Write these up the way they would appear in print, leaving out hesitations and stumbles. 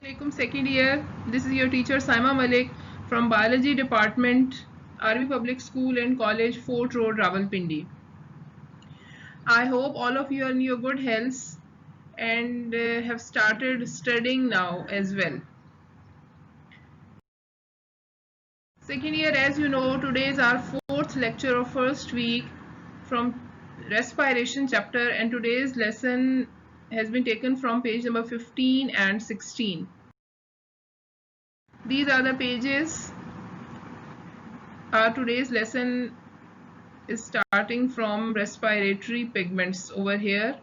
Assalamualaikum, second year. This is your teacher Saima Malik from Biology Department, RV Public School and College, Fort Road, Rawalpindi. I hope all of you are in your good health and have started studying now as well. Second year, as you know, today is our fourth lecture of first week from respiration chapter, and today's lesson has been taken from page number 15 and 16. These are the pages. Today's lesson is starting from respiratory pigments over here,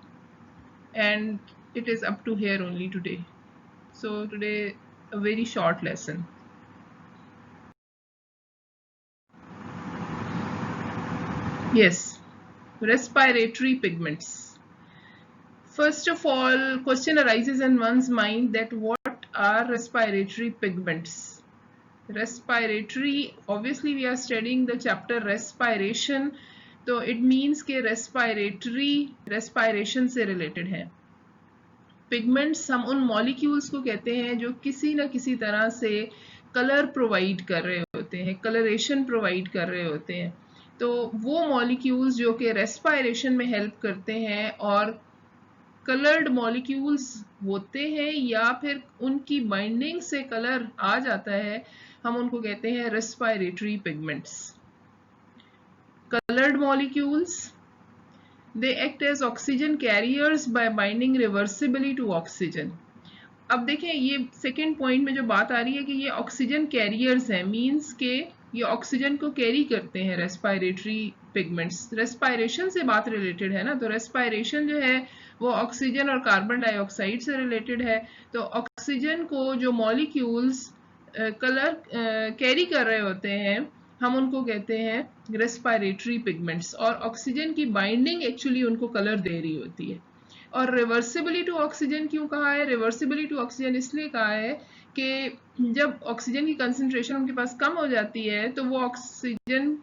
and it is up to here only today. So today a very short lesson. Yes, respiratory pigments. First of all, question arises in one's mind that what are respiratory pigments? Respiratory, obviously we are studying the chapter respiration, तो it means कि respiratory respiration से related है. Pigments हम उन molecules को कहते हैं जो किसी न किसी तरह से कलर प्रोवाइड कर रहे होते हैं, कलरेशन प्रोवाइड कर रहे होते हैं. तो वो मॉलिक्यूल्स जो कि रेस्पायरेशन में हेल्प करते हैं और कलर्ड मॉलिक्यूल्स होते हैं या फिर उनकी बाइंडिंग से कलर आ जाता है, हम उनको कहते हैं respiratory pigments. Coloured molecules, they act as oxygen carriers by binding reversibly to oxygen. अब देखें ये सेकेंड पॉइंट में जो बात आ रही है कि ये ऑक्सीजन कैरियर्स हैं, मींस के ये ऑक्सीजन को कैरी करते हैं रेस्पायरेटरी पिगमेंट्स. रेस्पायरेशन से बात रिलेटेड है ना, तो रेस्पायरेशन जो है वो ऑक्सीजन और कार्बन डाइऑक्साइड से रिलेटेड है. तो ऑक्सीजन को जो मॉलिक्यूल्स कलर कैरी कर रहे होते हैं हम उनको कहते हैं रेस्पायरेटरी पिगमेंट्स, और ऑक्सीजन की बाइंडिंग एक्चुअली उनको कलर दे रही होती है. और रिवर्सिबली टू ऑक्सीजन क्यों कहा है? रिवर्सिबली टू ऑक्सीजन इसलिए कहा है कि जब ऑक्सीजन की कंसंट्रेशन उनके पास कम हो जाती है तो वो ऑक्सीजन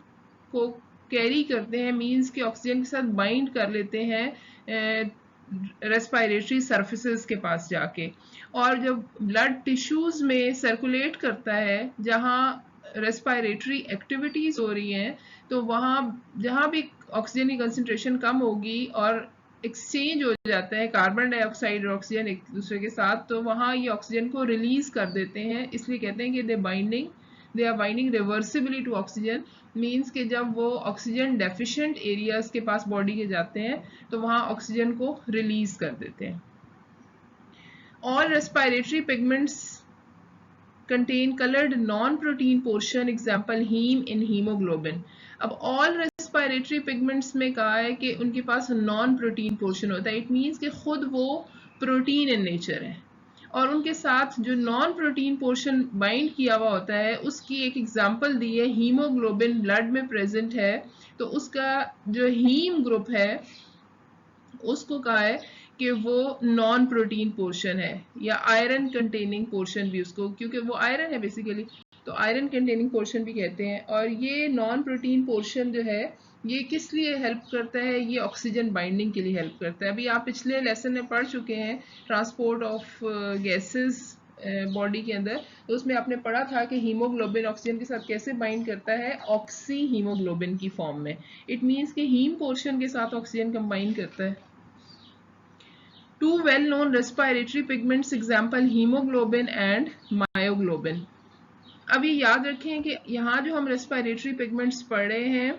को कैरी करते हैं, मींस कि ऑक्सीजन के साथ बाइंड कर लेते हैं रेस्पायरेटरी सरफेसेस के पास जाके, और जब ब्लड टिश्यूज में सर्कुलेट करता है जहाँ रेस्पायरेटरी एक्टिविटीज हो रही हैं, तो वहाँ जहाँ भी ऑक्सीजन की कंसंट्रेशन कम होगी और एक्सचेंज हो जाता है कार्बन डाइऑक्साइड और ऑक्सीजन एक दूसरे के साथ, तो वहाँ ये ऑक्सीजन को रिलीज कर देते हैं. इसलिए कहते हैं कि they are binding reversibly to oxygen, means कि जब वो ऑक्सीजन डेफिशिएंट एरियाज के पास बॉडी के जाते हैं तो वहाँ ऑक्सीजन को रिलीज कर देते हैं. All respiratory pigments contain colored non-protein portion, example heme in hemoglobin. अब all respiratory pigments में कहा है कि उनके पास non-protein portion होता है. It means कि खुद वो protein in nature है और उनके साथ जो non-protein portion bind किया हुआ होता है उसकी एक example दी है. hemoglobin blood में present है तो उसका जो heme group है उसको कहा है कि वो नॉन प्रोटीन पोर्शन है, या आयरन कंटेनिंग पोर्शन भी उसको, क्योंकि वो आयरन है बेसिकली, तो आयरन कंटेनिंग पोर्शन भी कहते हैं. और ये नॉन प्रोटीन पोर्शन जो है ये किस लिए हेल्प करता है? ये ऑक्सीजन बाइंडिंग के लिए हेल्प करता है. अभी आप पिछले लेसन में पढ़ चुके हैं ट्रांसपोर्ट ऑफ गैसेस बॉडी के अंदर, तो उसमें आपने पढ़ा था कि हीमोग्लोबिन ऑक्सीजन के साथ कैसे बाइंड करता है, ऑक्सी हीमोग्लोबिन की फॉर्म में. इट मीन्स कि हीम पोर्शन के साथ ऑक्सीजन कंबाइन करता है. Two well-known respiratory pigments, example hemoglobin and myoglobin. अब ये याद रखें कि यहाँ जो हम respiratory pigments पढ़ रहे हैं,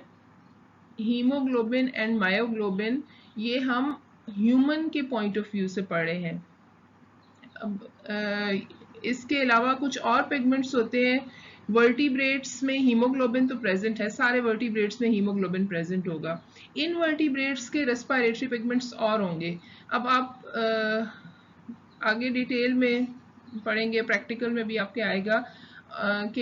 hemoglobin and myoglobin, ये हम human के point of view से पढ़ रहे हैं. अब इसके अलावा कुछ और pigments होते हैं. वर्टिब्रेट्स में हीमोग्लोबिन तो प्रेजेंट है, सारे वर्टिब्रेट्स में हीमोग्लोबिन प्रेजेंट होगा. इन वर्टिब्रेट्स के रेस्पिरेटरी पिगमेंट्स और होंगे. अब आप आगे डिटेल में पढ़ेंगे, प्रैक्टिकल में भी आपके आएगा कि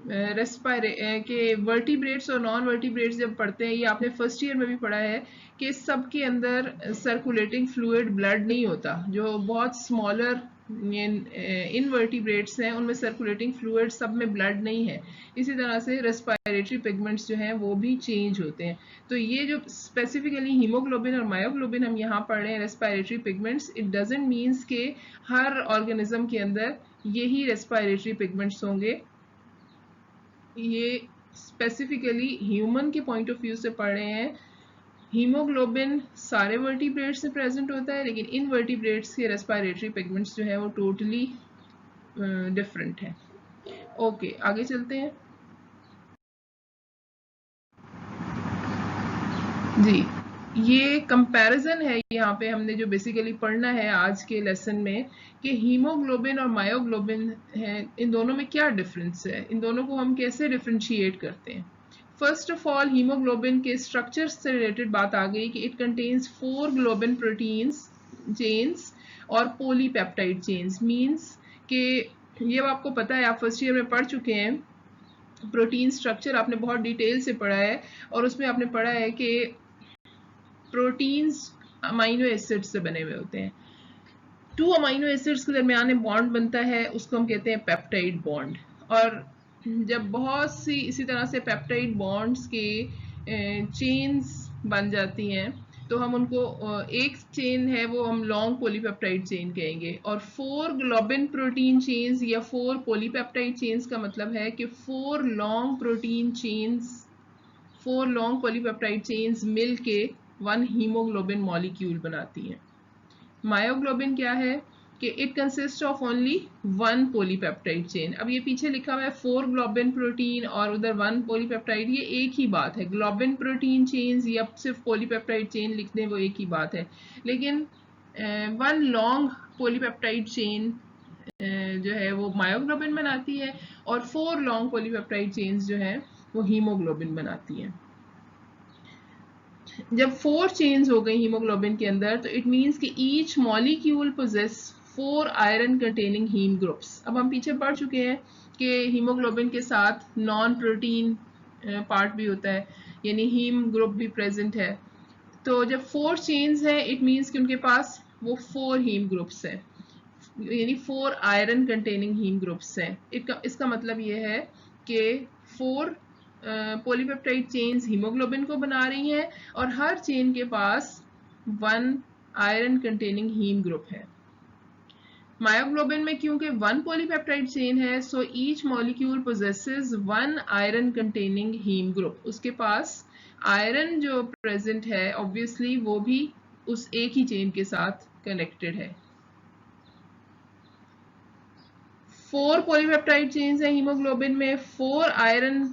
के वर्टिब्रेट्स और नॉन वर्टिब्रेट्स जब पढ़ते हैं, ये आपने फर्स्ट ईयर में भी पढ़ा है कि सबके अंदर सर्कुलेटिंग फ्लूइड ब्लड नहीं होता। जो बहुत स्मॉलर इनवर्टिब्रेट्स हैं उनमें सर्कुलेटिंग फ्लूइड सब में ब्लड नहीं है। इसी तरह से रेस्पिरेटरी पिगमेंट्स जो हैं वो भी चेंज होते हैं। तो ये जो स्पेसिफिकली हीमोग्लोबिन और मायोग्लोबिन हम यहाँ पढ़ रहे हैं respiratory pigments, it doesn't means के हर ऑर्गेनिज्म के अंदर यही रेस्पिरेटरी पिगमेंट्स होंगे। ये स्पेसिफिकली ह्यूमन के पॉइंट ऑफ व्यू से पढ़ रहे हैं। हीमोग्लोबिन सारे वर्टिब्रेट्स में प्रेजेंट होता है, लेकिन इन वर्टिब्रेट्स के रेस्पिरेटरी पिगमेंट्स जो है वो टोटली डिफरेंट है। ओके, आगे चलते हैं जी। ये कंपैरिजन है यहाँ पे हमने जो बेसिकली पढ़ना है आज के लेसन में कि हीमोग्लोबिन और मायोग्लोबिन है, इन दोनों में क्या डिफरेंस है, इन दोनों को हम कैसे डिफरेंशिएट करते हैं। फर्स्ट ऑफ ऑल हीमोग्लोबिन के स्ट्रक्चर से रिलेटेड बात आ गई कि it contains 4 globin proteins chains और पॉलीपेप्टाइड चेन्स। मीन्स कि ये आपको पता है, आप फर्स्ट ईयर में पढ़ चुके हैं। प्रोटीन स्ट्रक्चर आपने बहुत डिटेल से पढ़ा है और उसमें आपने पढ़ा है कि प्रोटीन्स अमाइनो एसिड से बने हुए होते हैं। 2 अमाइनो एसिड्स के दरमियान में बॉन्ड बनता है, उसको हम कहते हैं पेप्टाइड बॉन्ड। और जब बहुत सी इसी तरह से पेप्टाइड बॉन्ड्स के चेन्स बन जाती हैं तो हम उनको एक चेन है वो हम लॉन्ग पॉलीपेप्टाइड चेन कहेंगे। और 4 ग्लोबिन प्रोटीन चेन्स या 4 पॉलीपेप्टाइड चेन्स का मतलब है कि 4 long protein chains, 4 long polypeptide chains मिल के 1 हीमोग्लोबिन मॉलिक्यूल बनाती हैं। मायोग्लोबिन क्या है कि it consist of only 1 polypeptide chain. अब ये पीछे लिखा हुआ है 4 ग्लोबिन प्रोटीन और उधर 1 पॉलीपेप्टाइड, ये एक ही बात है। ग्लोबिन प्रोटीन चेन्स या सिर्फ पॉलीपेप्टाइड चेन लिख दें वो एक ही बात है। लेकिन 1 लॉन्ग पॉलीपेप्टाइड चेन जो है वो मायोग्लोबिन बनाती है और 4 लॉन्ग पॉलीपेप्टाइड चेन्स जो है वो हीमोग्लोबिन बनाती हैं। जब 4 चेन्स हो गई हीमोग्लोबिन के अंदर तो इट मीन्स कि each molecule possess 4 iron containing haem groups. अब हम पीछे पढ़ चुके हैं कि हीमोग्लोबिन के साथ नॉन प्रोटीन पार्ट भी होता है, यानी हीम ग्रुप भी प्रेजेंट है। तो जब 4 चेन्स हैं इट मीन्स कि उनके पास वो 4 हीम ग्रुप्स हैं, यानी 4 आयरन कंटेनिंग हीम ग्रुप्स हैं। इसका मतलब ये है कि 4 पॉलीपेप्टाइड चेन्स हीमोग्लोबिन को बना रही हैं और हर चेन के पास 1 आयरन कंटेनिंग हीम ग्रुप है। मायोग्लोबिन में क्योंकि 1 पॉलीपेप्टाइड चेन है so each molecule possesses 1 iron containing haem group. उसके पास आयरन जो प्रेजेंट है ऑब्वियसली वो भी उस एक ही चेन के साथ कनेक्टेड है। 4 पॉलीपेप्टाइड चेन्स हैं हीमोग्लोबिन में, 4 आयरन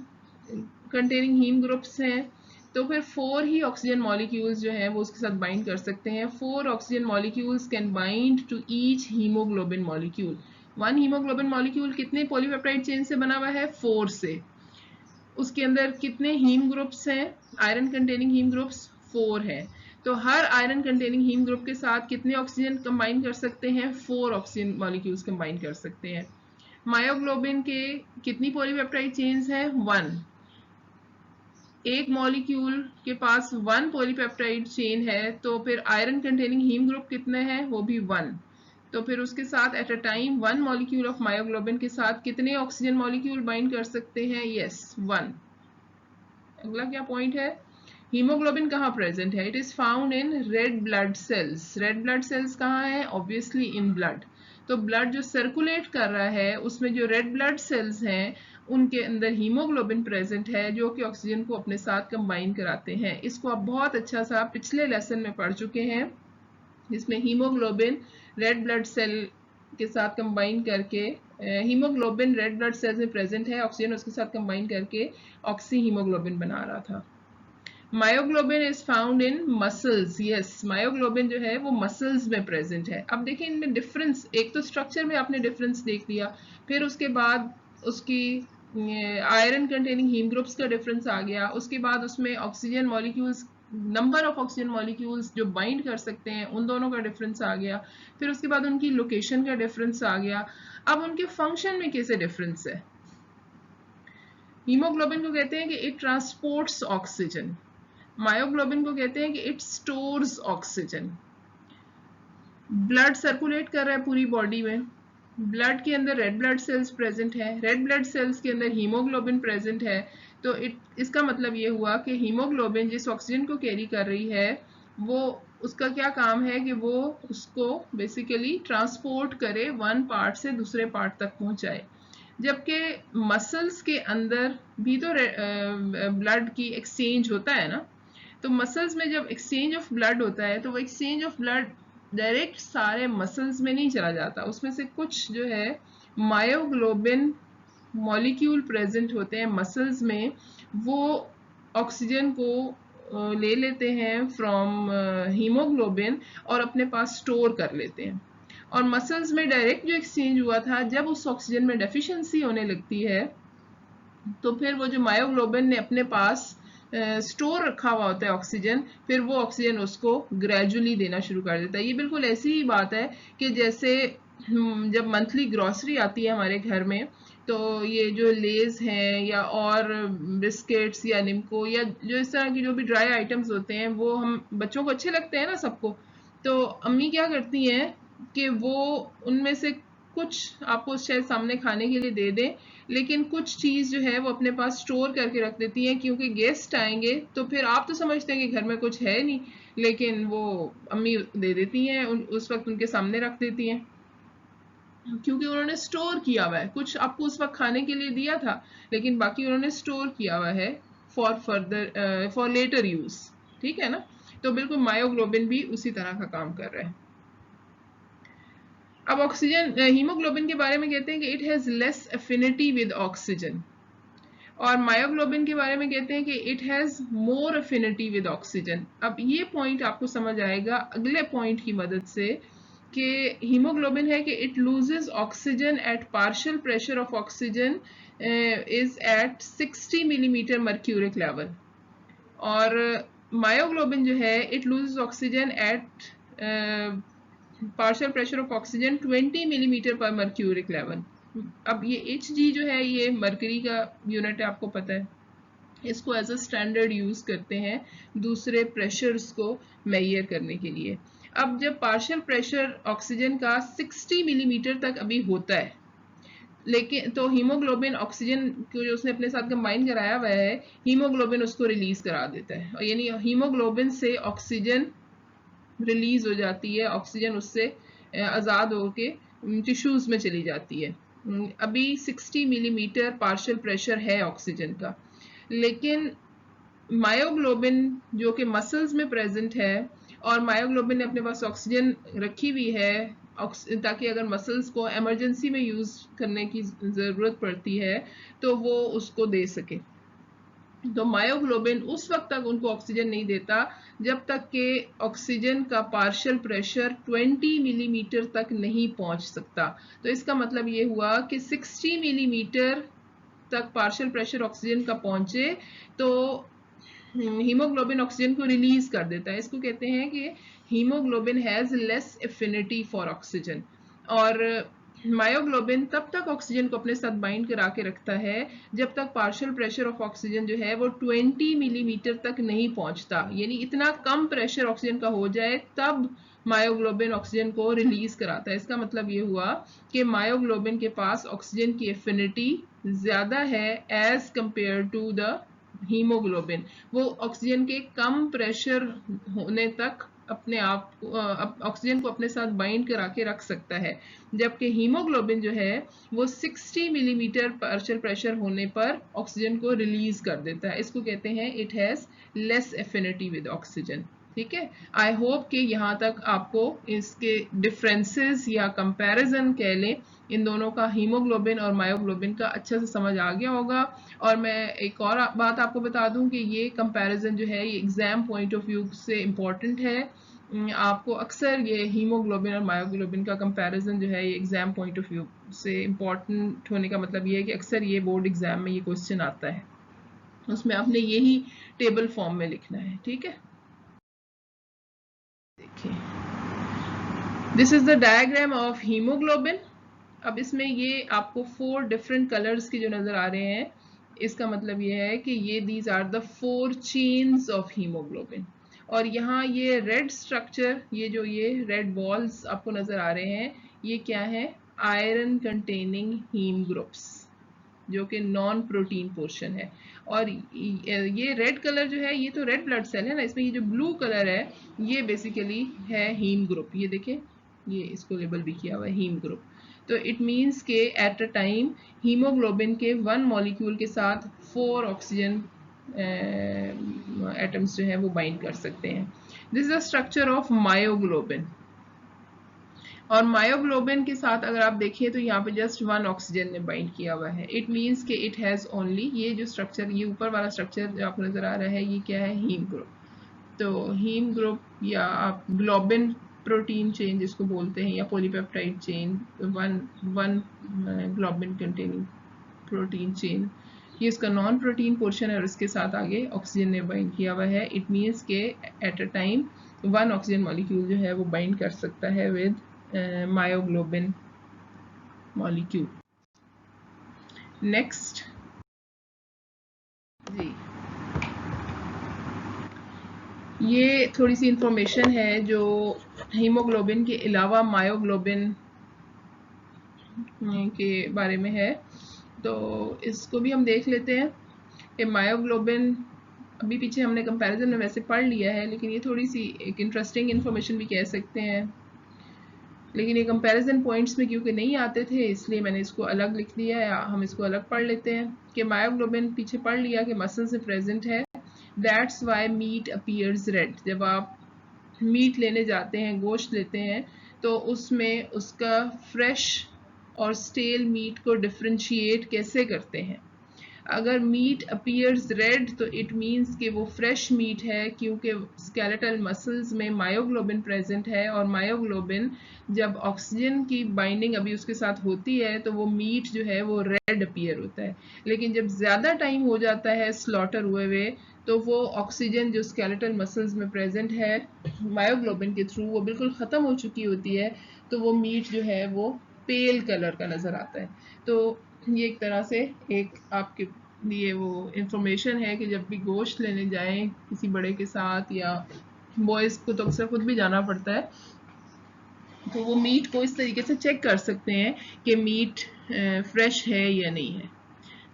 कंटेनिंग हीम ग्रुप्स हैं, तो फिर 4 ही ऑक्सीजन मॉलिक्यूल्स जो हैं वो उसके साथ बाइंड कर सकते हैं। 4 oxygen molecules can bind to each haemoglobin molecule. 1 haemoglobin molecule कितने पॉलीपेप्टाइड चेन से बना हुआ है? 4 से। उसके अंदर कितने हीम ग्रुप्स हैं? आयरन कंटेनिंग हीम ग्रुप्स 4 हैं। तो हर आयरन कंटेनिंग हीम ग्रुप के साथ कितने ऑक्सीजन कंबाइन कर सकते हैं? 4 ऑक्सीजन मॉलिक्यूल्स कंबाइन कर सकते हैं। मायोग्लोबिन के कितनी पॉलीपेप्टाइड चेन्स हैं? 1। एक मॉलिक्यूल के पास 1 पॉलीपेप्टाइड चेन है तो फिर आयरन कंटेनिंग हीम ग्रुप कितने हैं? वो भी 1। तो फिर उसके साथ at a time 1 molecule of myoglobin के साथ कितने ऑक्सीजन मॉलिक्यूल बाइंड कर सकते हैं? यस, 1। अगला क्या पॉइंट है? हीमोग्लोबिन कहाँ प्रेजेंट है? It is found in red blood cells. Red blood cells कहाँ है? Obviously in blood. तो ब्लड जो सर्कुलेट कर रहा है उसमें जो रेड ब्लड सेल्स हैं उनके अंदर हीमोग्लोबिन प्रेजेंट है जो कि ऑक्सीजन को अपने साथ कंबाइन कराते हैं। इसको आप बहुत अच्छा सा पिछले लेसन में पढ़ चुके हैं, जिसमें हीमोग्लोबिन रेड ब्लड सेल के साथ कंबाइन करके, हीमोग्लोबिन रेड ब्लड सेल्स में प्रेजेंट है, ऑक्सीजन उसके साथ कंबाइन करके ऑक्सी हीमोग्लोबिन बना रहा था। Myoglobin is found in muscles. Yes, myoglobin जो है वो मसल्स में प्रेजेंट है। अब देखिए इनमें डिफरेंस, एक तो स्ट्रक्चर में आपने डिफरेंस देख लिया, फिर उसके बाद उसकी आयरन कंटेनिंग हीम ग्रुप्स का डिफरेंस आ गया, उसके बाद उसमें oxygen molecules, number of oxygen molecules जो बाइंड कर सकते हैं उन दोनों का डिफरेंस आ गया, फिर उसके बाद उनकी लोकेशन का डिफरेंस आ गया। अब उनके फंक्शन में कैसे डिफरेंस है? हीमोग्लोबिन को कहते हैं कि इट ट्रांसपोर्ट्स ऑक्सीजन, मायोग्लोबिन को कहते हैं कि it stores oxygen. Blood circulate कर रहा है पूरी बॉडी में, ब्लड के अंदर रेड ब्लड सेल्स प्रेजेंट है, रेड ब्लड सेल्स के अंदर हीमोग्लोबिन प्रेजेंट है, तो इसका मतलब ये हुआ कि हीमोग्लोबिन जिस ऑक्सीजन को कैरी कर रही है वो उसका क्या काम है कि वो उसको बेसिकली ट्रांसपोर्ट करे, वन पार्ट से दूसरे पार्ट तक पहुंचाए। जबकि मसल्स के अंदर भी तो ब्लड की एक्सचेंज होता है ना, तो मसल्स में जब एक्सचेंज ऑफ ब्लड होता है तो वो एक्सचेंज ऑफ ब्लड डायरेक्ट सारे मसल्स में नहीं चला जाता, उसमें से कुछ जो है मायोग्लोबिन मॉलिक्यूल प्रेजेंट होते हैं मसल्स में, वो ऑक्सीजन को ले लेते हैं फ्रॉम हीमोग्लोबिन और अपने पास स्टोर कर लेते हैं। और मसल्स में डायरेक्ट जो एक्सचेंज हुआ था, जब उस ऑक्सीजन में डेफिशिएंसी होने लगती है तो फिर वो जो मायोग्लोबिन ने अपने पास स्टोर रखा हुआ होता है ऑक्सीजन, फिर वो ऑक्सीजन उसको ग्रेजुअली देना शुरू कर देता है। ये बिल्कुल ऐसी ही बात है कि जैसे जब मंथली ग्रॉसरी आती है हमारे घर में, तो ये जो लेज हैं या और बिस्किट्स या निम्को या जो इस तरह की जो भी ड्राई आइटम्स होते हैं वो हम बच्चों को अच्छे लगते हैं ना सबको, तो अम्मी क्या करती हैं कि वो उनमें से कुछ आपको शायद सामने खाने के लिए दे दें, लेकिन कुछ चीज जो है वो अपने पास स्टोर करके रख देती हैं, क्योंकि गेस्ट आएंगे तो फिर आप तो समझते हैं कि घर में कुछ है नहीं, लेकिन वो अम्मी दे देती हैं, उस वक्त उनके सामने रख देती हैं, क्योंकि उन्होंने स्टोर किया हुआ है। कुछ आपको उस वक्त खाने के लिए दिया था, लेकिन बाकी उन्होंने स्टोर किया हुआ है for further for later use. ठीक है ना, तो बिल्कुल मायोग्लोबिन भी उसी तरह का काम कर रहा है। अब ऑक्सीजन हीमोग्लोबिन के बारे में कहते हैं कि it has less affinity with oxygen, और मायोग्लोबिन के बारे में कहते हैं कि it has more affinity with oxygen. अब ये पॉइंट आपको समझ आएगा अगले पॉइंट की मदद से कि हीमोग्लोबिन है कि it loses oxygen at partial pressure of oxygen is at 60 millimetre mercuric level, और मायोग्लोबिन जो है it loses oxygen at partial pressure of oxygen 20 millimetre पर मर्क्यूरिक लेवल। अब ये Hg जो है ये मरकरी का यूनिट है, आपको पता है, इसको एज अ स्टैंडर्ड यूज करते हैं दूसरे प्रेशर्स को मेजर करने के लिए। अब जब पार्शियल प्रेशर ऑक्सीजन का 60 मिलीमीटर तक अभी होता है, लेकिन तो हीमोग्लोबिन ऑक्सीजन को जो उसने अपने साथ कंबाइन कराया हुआ है, हीमोग्लोबिन उसको रिलीज करा देता है, और यानी हीमोग्लोबिन से ऑक्सीजन रिलीज हो जाती है, ऑक्सीजन उससे आजाद होके टिश्यूज में चली जाती है। अभी 60 मिलीमीटर पार्शियल प्रेशर है ऑक्सीजन का, लेकिन मायोग्लोबिन जो कि मसल्स में प्रेजेंट है, और मायोग्लोबिन ने अपने पास ऑक्सीजन रखी हुई है ताकि अगर मसल्स को इमरजेंसी में यूज करने की जरूरत पड़ती है तो वो उसको दे सके। तो मायोग्लोबिन उस वक्त तक उनको ऑक्सीजन नहीं देता जब तक कि ऑक्सीजन का पार्शियल प्रेशर 20 मिलीमीटर तक नहीं पहुंच सकता। तो इसका मतलब ये हुआ कि 60 मिलीमीटर तक पार्शियल प्रेशर ऑक्सीजन का पहुंचे तो हीमोग्लोबिन ऑक्सीजन को रिलीज कर देता है। इसको कहते हैं कि haemoglobin has less affinity for oxygen, और मायोग्लोबिन तब तक ऑक्सीजन को अपने साथ बाइंड करा के रखता है जब तक पार्शियल प्रेशर ऑफ ऑक्सीजन जो है वो 20 मिलीमीटर तक नहीं पहुंचता, यानी इतना कम प्रेशर ऑक्सीजन का हो जाए तब मायोग्लोबिन ऑक्सीजन को रिलीज कराता है। इसका मतलब ये हुआ कि मायोग्लोबिन के पास ऑक्सीजन की एफिनिटी ज्यादा है as compare to the haemoglobin. वो ऑक्सीजन के कम प्रेशर होने तक अपने आप ऑक्सीजन को अपने साथ बाइंड करा के रख सकता है, जबकि हीमोग्लोबिन जो है वो 60 मिलीमीटर पार्शियल प्रेशर होने पर ऑक्सीजन को रिलीज कर देता है। इसको कहते हैं it has less affinity with oxygen. ठीक है, आई होप कि यहाँ तक आपको इसके डिफरेंसेस या कंपैरिजन कह लें इन दोनों का, हीमोग्लोबिन और मायोग्लोबिन का, अच्छे से समझ आ गया होगा। और मैं एक और बात आपको बता दूं कि ये कंपैरिजन जो है ये एग्जाम पॉइंट ऑफ व्यू से इम्पोर्टेंट है। आपको अक्सर ये हीमोग्लोबिन और मायोग्लोबिन का कंपैरिजन जो है ये एग्जाम पॉइंट ऑफ व्यू से इम्पोर्टेंट होने का मतलब ये है कि अक्सर ये बोर्ड एग्जाम में ये क्वेश्चन आता है, उसमें आपने यही टेबल फॉर्म में लिखना है। ठीक है, देखिए this is the diagram of haemoglobin. अब इसमें ये आपको 4 डिफरेंट कलर्स के जो नजर आ रहे हैं, इसका मतलब ये है कि ये these are the 4 chains of haemoglobin. और यहाँ ये रेड स्ट्रक्चर, ये जो ये रेड बॉल्स आपको नजर आ रहे हैं, ये क्या है? आयरन कंटेनिंग हीम ग्रुप्स, जो कि नॉन प्रोटीन पोर्शन है। और ये रेड कलर जो है, ये तो रेड ब्लड सेल है ना, इसमें ये जो ब्लू कलर है ये बेसिकली है हीम ग्रुप। ये देखें, ये इसको लेबल भी किया हुआ है हीम ग्रुप। तो इट मीन्स के एट अ टाइम हीमोग्लोबिन के 1 मॉलिक्यूल के साथ 4 ऑक्सीजन एटम्स जो है वो बाइंड कर सकते हैं। This is the structure of myoglobin. और मायोग्लोबिन के साथ अगर आप देखिए तो यहाँ पे जस्ट 1 ऑक्सीजन ने बाइंड किया हुआ है। इट मीन्स के इट हैज ओनली, ये जो स्ट्रक्चर, ये ऊपर वाला स्ट्रक्चर जो आपको नजर आ रहा है, ये क्या है? Haem group. तो हीम ग्रुप या आप ग्लोबिन प्रोटीन चेन जिसको बोलते हैं, या polypeptide chain, one globin containing protein chain, ये इसका नॉन प्रोटीन पोर्शन है और इसके साथ आगे ऑक्सीजन ने बाइंड किया हुआ है। इट मीन्स के at a time 1 oxygen molecule जो है वो बाइंड कर सकता है विद मायोग्लोबिन मॉलिक्यूल। नेक्स्ट जी, ये थोड़ी सी इंफॉर्मेशन है जो हीमोग्लोबिन के अलावा मायोग्लोबिन के बारे में है, तो इसको भी हम देख लेते हैं कि मायोग्लोबिन, अभी पीछे हमने कंपैरिजन में वैसे पढ़ लिया है, लेकिन ये थोड़ी सी एक इंटरेस्टिंग इन्फॉर्मेशन भी कह सकते हैं, लेकिन ये कंपैरिजन पॉइंट्स में क्योंकि नहीं आते थे इसलिए मैंने इसको अलग लिख दिया है। हम इसको अलग पढ़ लेते हैं कि मायोग्लोबिन पीछे पढ़ लिया कि मसल्स में प्रेजेंट है। That's why meat appears red. जब आप मीट लेने जाते हैं, गोश्त लेते हैं, तो उसमें उसका फ्रेश और स्टेल मीट को डिफ्रेंशिएट कैसे करते हैं? अगर मीट अपीयर्स रेड तो इट मीन्स कि वो फ्रेश मीट है, क्योंकि स्केलेटल मसल्स में मायोग्लोबिन प्रेजेंट है, और मायोग्लोबिन जब ऑक्सीजन की बाइंडिंग अभी उसके साथ होती है तो वो मीट जो है वो रेड अपीयर होता है। लेकिन जब ज़्यादा टाइम हो जाता है स्लॉटर हुए तो वो ऑक्सीजन जो स्केलेटल मसल्स में प्रेजेंट है मायोग्लोबिन के थ्रू वो बिल्कुल ख़त्म हो चुकी होती है, तो वो मीट जो है वो पेल कलर का नज़र आता है। तो ये एक तरह से एक आपके लिए वो इंफॉर्मेशन है कि जब भी गोश्त लेने जाएं किसी बड़े के साथ, या बॉयज़ को तो अक्सर खुद भी जाना पड़ता है, तो वो मीट को इस तरीके से चेक कर सकते हैं कि मीट फ्रेश है या नहीं है।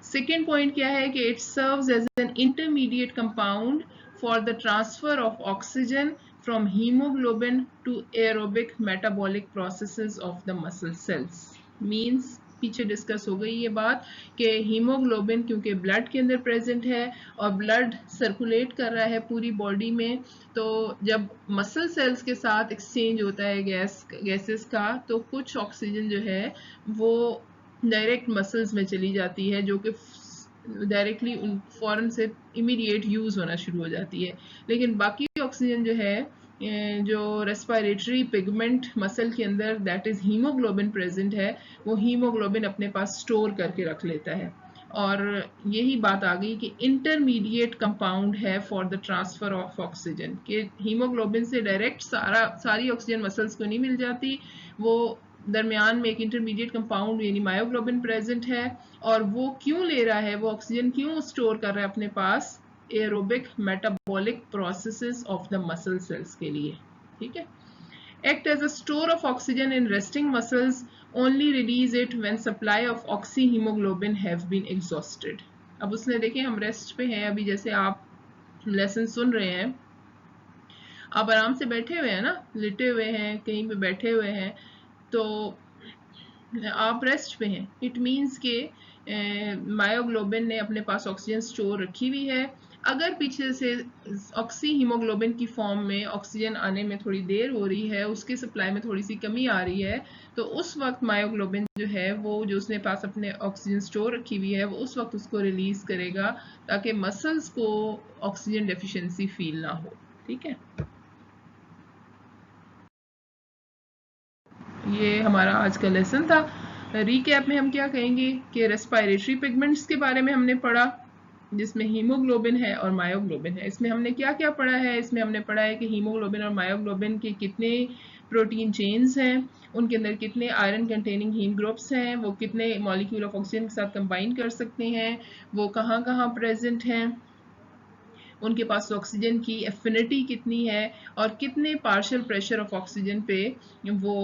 सेकेंड पॉइंट क्या है कि it serves as an intermediate compound for the transfer of oxygen from haemoglobin to aerobic metabolic processes of the muscle cells. Means पीछे डिस्कस हो गई ये बात कि हीमोग्लोबिन क्योंकि ब्लड के अंदर प्रेजेंट है और ब्लड सर्कुलेट कर रहा है पूरी बॉडी में, तो जब मसल सेल्स के साथ एक्सचेंज होता है गैसेस का, तो कुछ ऑक्सीजन जो है वो डायरेक्ट मसल्स में चली जाती है, जो कि डायरेक्टली फौरन से इमीडिएट यूज होना शुरू हो जाती है। लेकिन बाकी ऑक्सीजन जो है, जो रेस्पिरेटरी पिगमेंट मसल के अंदर दैट इज हीमोग्लोबिन प्रेजेंट है, वो हीमोग्लोबिन अपने पास स्टोर करके रख लेता है। और यही बात आ गई कि इंटरमीडिएट कंपाउंड है for the transfer of oxygen, कि हीमोग्लोबिन से डायरेक्ट सारी ऑक्सीजन मसल्स को नहीं मिल जाती, वो दरमियान में एक इंटरमीडिएट कंपाउंड यानी मायोग्लोबिन प्रेजेंट है। और वो क्यों ले रहा है, वो ऑक्सीजन क्यों स्टोर कर रहा है अपने पास? Aerobic metabolic processes of the muscle cells के लिए। ठीक है। Act as a store of oxygen in resting muscles, only release it when supply of oxy haemoglobin have been exhausted. अब उसने देखे हम रेस्ट पे हैं अभी, जैसे आप लेसन सुन रहे हैं, आप आराम से बैठे हुए हैं ना, लेटे हुए हैं, कहीं पे बैठे हुए हैं, तो आप रेस्ट पे हैं। इट मीन्स के मायोग्लोबिन ने अपने पास ऑक्सीजन स्टोर रखी हुई है। अगर पीछे से ऑक्सी हीमोग्लोबिन की फॉर्म में ऑक्सीजन आने में थोड़ी देर हो रही है, उसके सप्लाई में थोड़ी सी कमी आ रही है, तो उस वक्त मायोग्लोबिन जो है वो जो उसने पास अपने ऑक्सीजन स्टोर रखी हुई है वो उस वक्त उसको रिलीज करेगा, ताकि मसल्स को ऑक्सीजन डेफिशिएंसी फील ना हो। ठीक है, ये हमारा आज का लेसन था। रीकैप में हम क्या कहेंगे कि रेस्पिरेटरी पिगमेंट्स के बारे में हमने पढ़ा, जिसमें हीमोग्लोबिन है और मायोग्लोबिन है। इसमें हमने क्या क्या पढ़ा है? इसमें हमने पढ़ा है कि हीमोग्लोबिन और मायोग्लोबिन के कितने प्रोटीन चेन्स हैं, उनके अंदर कितने आयरन कंटेनिंग हीम ग्रुप्स हैं, वो कितने मॉलिक्यूल ऑफ ऑक्सीजन के साथ कंबाइन कर सकते हैं, वो कहाँ कहाँ प्रेजेंट हैं, उनके पास ऑक्सीजन की एफिनिटी कितनी है, और कितने पार्शियल प्रेशर ऑफ ऑक्सीजन पे वो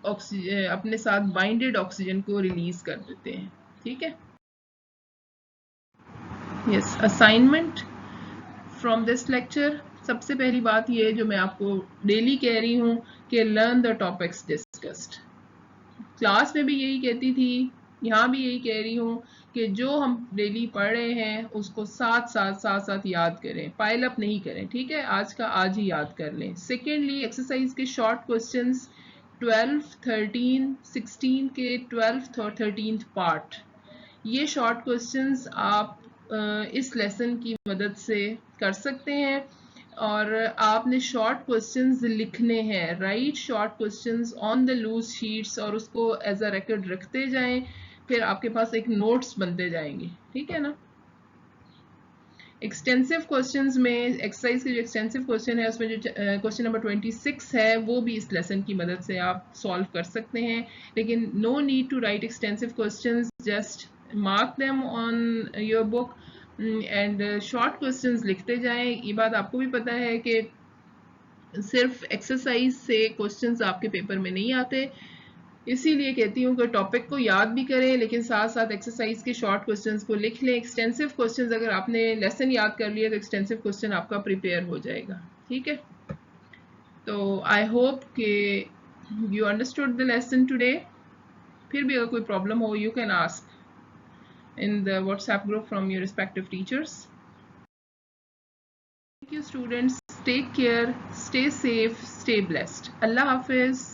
ऑक्सीजन अपने साथ बाइंडेड ऑक्सीजन को रिलीज कर देते हैं। ठीक है, yes, assignment from this lecture. सबसे पहली बात ये जो मैं आपको डेली कह रही हूँ कि learn the topics discussed. Class में भी यही कहती थी, यहाँ भी यही कह रही हूँ कि जो हम डेली पढ़ रहे हैं उसको साथ साथ याद करें, पाइल अप नहीं करें। ठीक है, आज का आज ही याद कर लें। सेकेंडली, एक्सरसाइज के शॉर्ट क्वेश्चंस 12, 13, 16 के 12th और 13th पार्ट, ये शॉर्ट क्वेश्चंस आप इस लेसन की मदद से कर सकते हैं, और आपने शॉर्ट क्वेश्चंस लिखने हैं, right short questions on the loose sheets, और उसको एज अ रिकॉर्ड रखते जाएं, फिर आपके पास एक नोट्स बनते जाएंगे। ठीक है ना। एक्सटेंसिव क्वेश्चंस में एक्सरसाइज के जो एक्सटेंसिव क्वेश्चन है उसमें जो क्वेश्चन नंबर 26 है वो भी इस लेसन की मदद से आप सॉल्व कर सकते हैं, लेकिन no need to write extensive questions, just mark them on your book and short questions लिखते जाएं। ये बात आपको भी पता है कि सिर्फ एक्सरसाइज से क्वेश्चंस आपके पेपर में नहीं आते, इसीलिए कहती हूँ कि टॉपिक को याद भी करें लेकिन साथ साथ एक्सरसाइज के शॉर्ट क्वेश्चंस को लिख लें। एक्सटेंसिव क्वेश्चंस अगर आपने लेसन याद कर लिया तो एक्सटेंसिव क्वेश्चन आपका प्रिपेयर हो जाएगा। ठीक है, तो आई होप कि you understood the lesson today. फिर भी अगर कोई प्रॉब्लम हो you can ask in the WhatsApp group from your respective teachers. Thank you students, take care, stay safe, stay blessed. अल्लाह हाफिज।